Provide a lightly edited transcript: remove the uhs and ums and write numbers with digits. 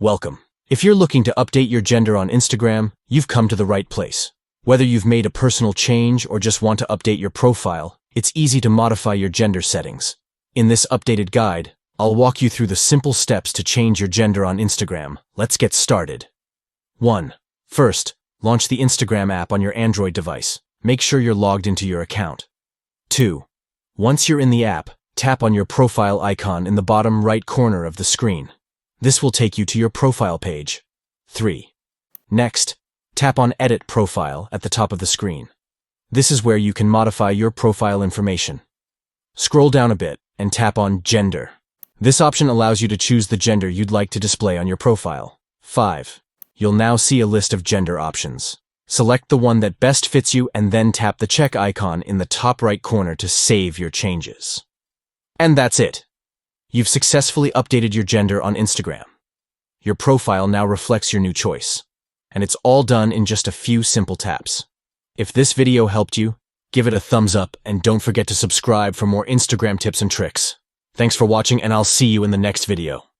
Welcome. If you're looking to update your gender on Instagram, you've come to the right place. Whether you've made a personal change or just want to update your profile, it's easy to modify your gender settings. In this updated guide, I'll walk you through the simple steps to change your gender on Instagram. Let's get started. 1. First, launch the Instagram app on your Android device. Make sure you're logged into your account. 2. Once you're in the app, tap on your profile icon in the bottom right corner of the screen. This will take you to your profile page. 3. Next, tap on Edit Profile at the top of the screen. This is where you can modify your profile information. Scroll down a bit and tap on Gender. This option allows you to choose the gender you'd like to display on your profile. 5. You'll now see a list of gender options. Select the one that best fits you and then tap the check icon in the top right corner to save your changes. And that's it. You've successfully updated your gender on Instagram. Your profile now reflects your new choice. And it's all done in just a few simple taps. If this video helped you, give it a thumbs up and don't forget to subscribe for more Instagram tips and tricks. Thanks for watching and I'll see you in the next video.